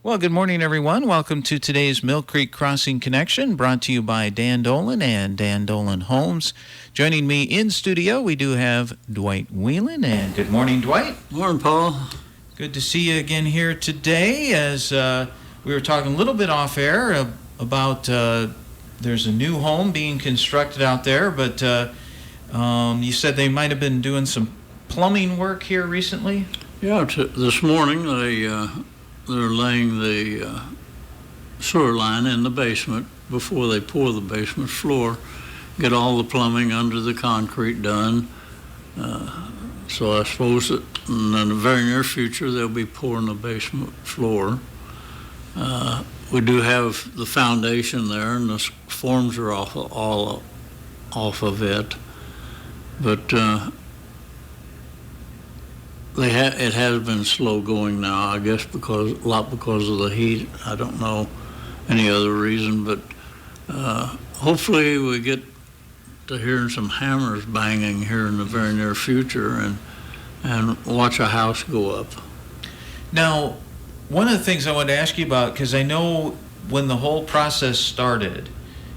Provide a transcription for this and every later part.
Well, good morning, everyone. Welcome to today's Mill Creek Crossing Connection, brought to you by Dan Dolan and Dan Dolan Homes. Joining me in studio, we do have Dwight Wheelan. And good morning, Dwight. Morning, Paul. Good to see you again here today. As we were talking a little bit off air about there's a new home being constructed out there, but you said they might have been doing some plumbing work here recently? Yeah, this morning they're laying the sewer line in the basement before they pour the basement floor, get all the plumbing under the concrete done. So I suppose that in the very near future they'll be pouring the basement floor. We do have the foundation there, and the forms are all off of it, but it has been slow going now, I guess, because of the heat. I don't know any other reason, but hopefully we get to hearing some hammers banging here in the very near future and watch a house go up. Now, one of the things I wanted to ask you about, because I know when the whole process started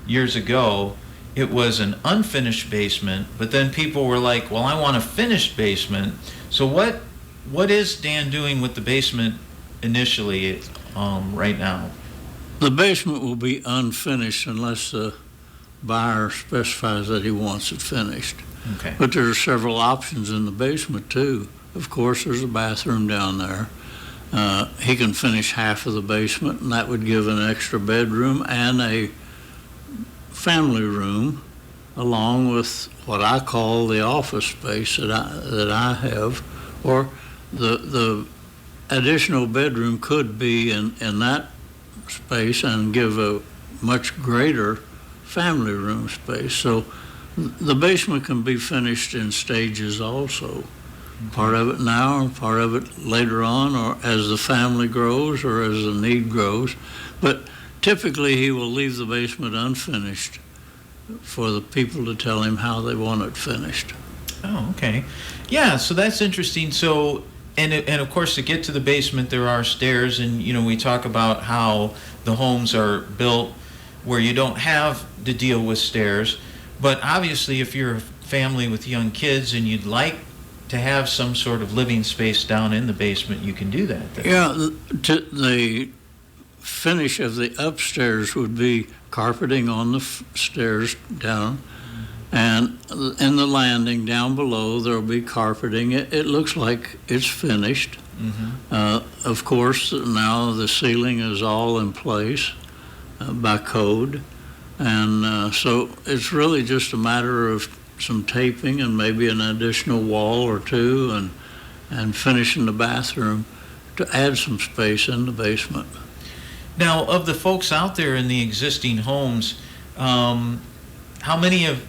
years ago, it was an unfinished basement, but then people were like, well, I want a finished basement. So what is Dan doing with the basement initially right now? The basement will be unfinished unless the buyer specifies that he wants it finished. Okay. But there are several options in the basement too. Of course, there's a bathroom down there. He can finish half of the basement, and that would give an extra bedroom and a family room, along with what I call the office space that I have, or the additional bedroom could be in that space and give a much greater family room space. So the basement can be finished in stages also. Part of it now and part of it later on, or as the family grows or as the need grows. But typically he will leave the basement unfinished for the people to tell him how they want it finished. Oh, okay. Yeah, so that's interesting. So, and of course, to get to the basement, there are stairs, and we talk about how the homes are built where you don't have to deal with stairs. But obviously, if you're a family with young kids and you'd like to have some sort of living space down in the basement, you can do that then. Yeah, the finish of the upstairs would be carpeting on the stairs down, and in the landing down below there'll be carpeting. It looks like it's finished. Mm-hmm. Of course, now the ceiling is all in place by code, and so it's really just a matter of some taping and maybe an additional wall or two, and finishing the bathroom to add some space in the basement. Now, of the folks out there in the existing homes, how many have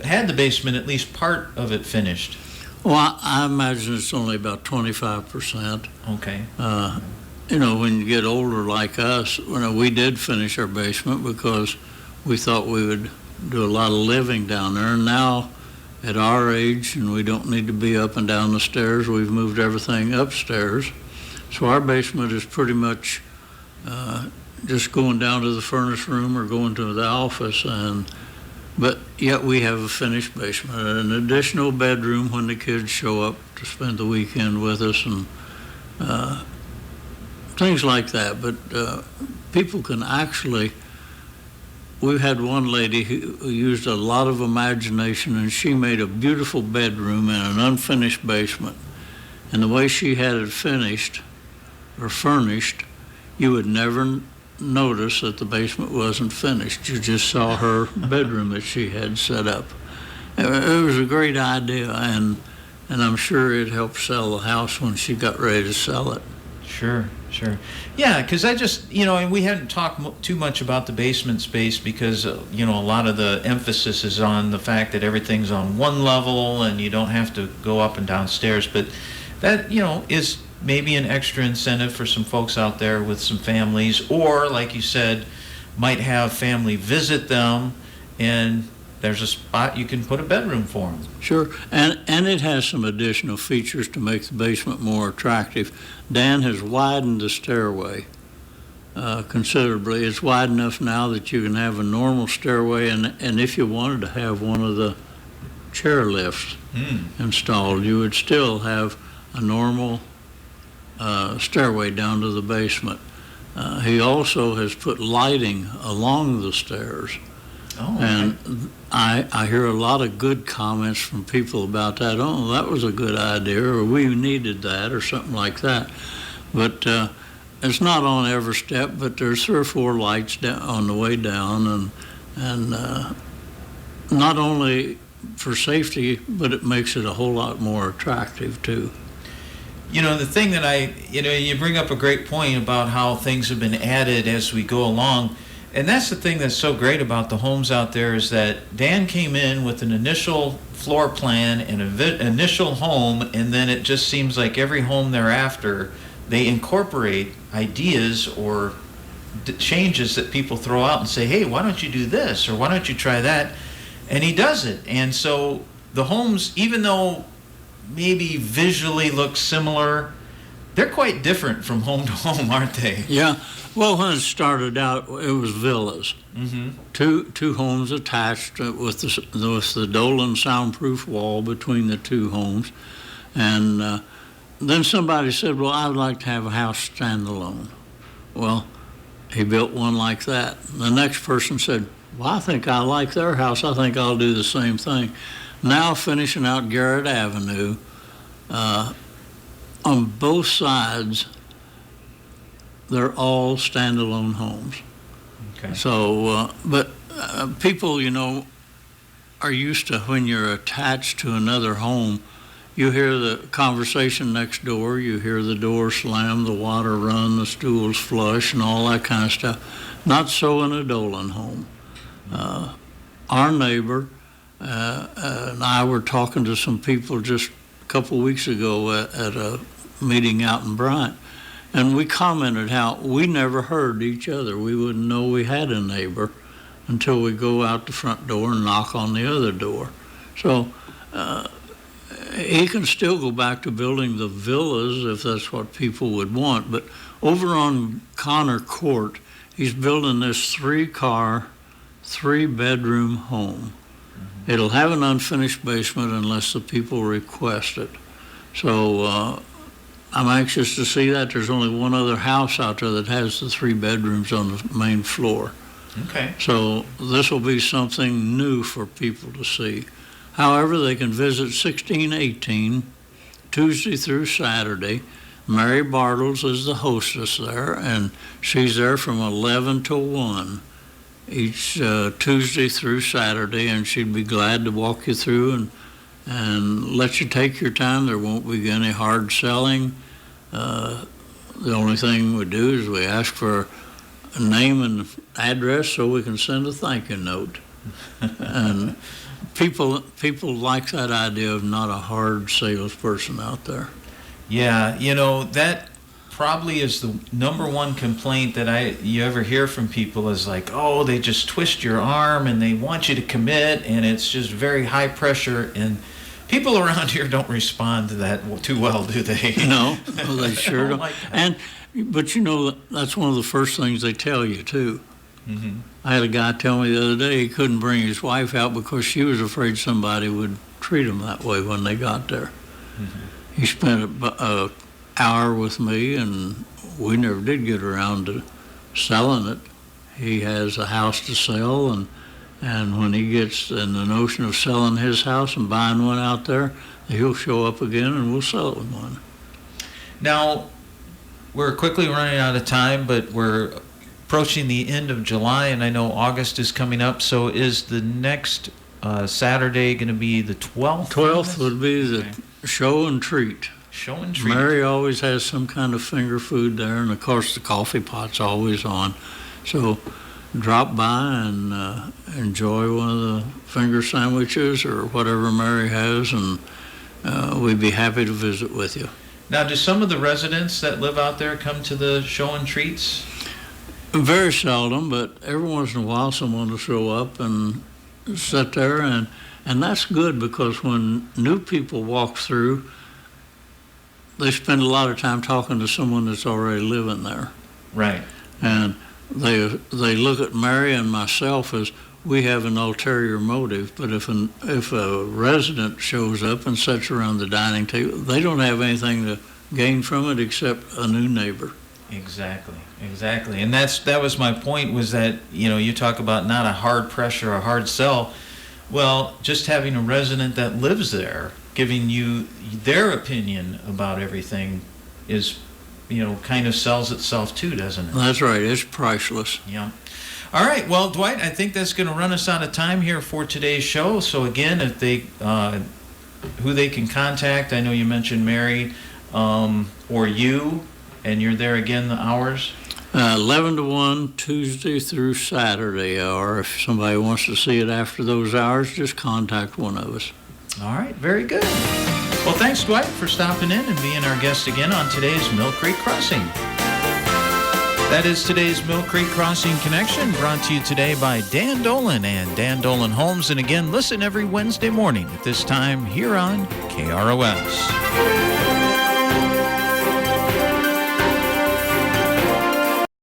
had the basement, at least part of it, finished? Well, I imagine it's only about 25%. Okay. When you get older like us, we did finish our basement because we thought we would do a lot of living down there. And now, at our age, and we don't need to be up and down the stairs, we've moved everything upstairs. So our basement is pretty much just going down to the furnace room or going to the office, but yet we have a finished basement, an additional bedroom when the kids show up to spend the weekend with us, and things like that. But people can actually, we've had one lady who used a lot of imagination, and she made a beautiful bedroom in an unfinished basement, and the way she had it finished or furnished, you would never notice that the basement wasn't finished. You just saw her bedroom that she had set up. It was a great idea, and I'm sure it helped sell the house when she got ready to sell it. Sure. Yeah, because I just, and we hadn't talked too much about the basement space because, a lot of the emphasis is on the fact that everything's on one level and you don't have to go up and down stairs. But that, is maybe an extra incentive for some folks out there with some families, or like you said, might have family visit them and there's a spot you can put a bedroom for them. Sure, and it has some additional features to make the basement more attractive. Dan has widened the stairway considerably. It's wide enough now that you can have a normal stairway, and if you wanted to have one of the chair lifts installed, you would still have a normal stairway down to the basement. He also has put lighting along the stairs. Oh, and okay. I hear a lot of good comments from people about that. Oh, that was a good idea, or we needed that, or something like that. But it's not on every step, but there's 3 or 4 lights down on the way down, and not only for safety, but it makes it a whole lot more attractive too. The thing that you bring up a great point about how things have been added as we go along. And that's the thing that's so great about the homes out there, is that Dan came in with an initial floor plan and an initial home, and then it just seems like every home thereafter, they incorporate ideas or changes that people throw out and say, hey, why don't you do this, or why don't you try that? And he does it. And so the homes, even though maybe visually look similar, they're quite different from home to home, aren't they? Yeah. Well, when it started out, it was villas. Mm-hmm. Two homes attached with the Dolan soundproof wall between the 2 homes. And then somebody said, well, I'd like to have a house standalone. Well, he built one like that. The next person said, well, I think I like their house. I think I'll do the same thing. Now finishing out Garrett Avenue, on both sides, they're all standalone homes. Okay. So, but people, are used to, when you're attached to another home, you hear the conversation next door, you hear the door slam, the water run, the stools flush, and all that kind of stuff. Not so in a Dolan home. Our neighbor and I were talking to some people just a couple weeks ago at a meeting out in Bryant. And we commented how we never heard each other. We wouldn't know we had a neighbor until we go out the front door and knock on the other door. So he can still go back to building the villas if that's what people would want. But over on Connor Court, he's building this 3-car, 3-bedroom home. Mm-hmm. It'll have an unfinished basement unless the people request it. So I'm anxious to see that. There's only one other house out there that has the 3 bedrooms on the main floor. Okay. So this will be something new for people to see. However, they can visit 1618 Tuesday through Saturday. Mary Bartles is the hostess there, and she's there from 11 to 1 each Tuesday through Saturday, and she'd be glad to walk you through and let you take your time. There won't be any hard selling. The only thing we do is we ask for a name and address so we can send a thank you note. And people like that idea of not a hard salesperson out there. Yeah, that probably is the number one complaint that you ever hear from people, is like, oh, they just twist your arm and they want you to commit, and it's just very high pressure. And people around here don't respond to that too well, do they? No, well, they sure don't. Like that. But that's one of the first things they tell you too. Mm-hmm. I had a guy tell me the other day he couldn't bring his wife out because she was afraid somebody would treat him that way when they got there. Mm-hmm. He spent an hour with me, and we never did get around to selling it. He has a house to sell, and when he gets in the notion of selling his house and buying one out there, he'll show up again and we'll sell it one. Now, we're quickly running out of time, but we're approaching the end of July, and I know August is coming up. So is the next Saturday going to be the 12th? 12th would be the show and treat. Show and treat. Mary always has some kind of finger food there, and of course the coffee pot's always on. So drop by and enjoy one of the finger sandwiches or whatever Mary has, and we'd be happy to visit with you. Now, do some of the residents that live out there come to the show and treats? Very seldom, but every once in a while someone will show up, and sit there, and that's good, because when new people walk through, they spend a lot of time talking to someone that's already living there. Right. And they look at Mary and myself as we have an ulterior motive, but if a resident shows up and sits around the dining table, they don't have anything to gain from it except a new neighbor. Exactly. And that was my point, was that, you talk about not a hard pressure, a hard sell. Well, just having a resident that lives there giving you their opinion about everything is, kind of sells itself too, doesn't it? That's right. It's priceless. Yeah. All right. Well, Dwight, I think that's going to run us out of time here for today's show. So again, if they, who they can contact, I know you mentioned Mary, or you, and you're there again, the hours? 11 to 1, Tuesday through Saturday, or if somebody wants to see it after those hours, just contact one of us. All right. Very good. Well, thanks, Dwight, for stopping in and being our guest again on today's Mill Creek Crossing. That is today's Mill Creek Crossing Connection, brought to you today by Dan Dolan and Dan Dolan Homes. And again, listen every Wednesday morning at this time here on KROS.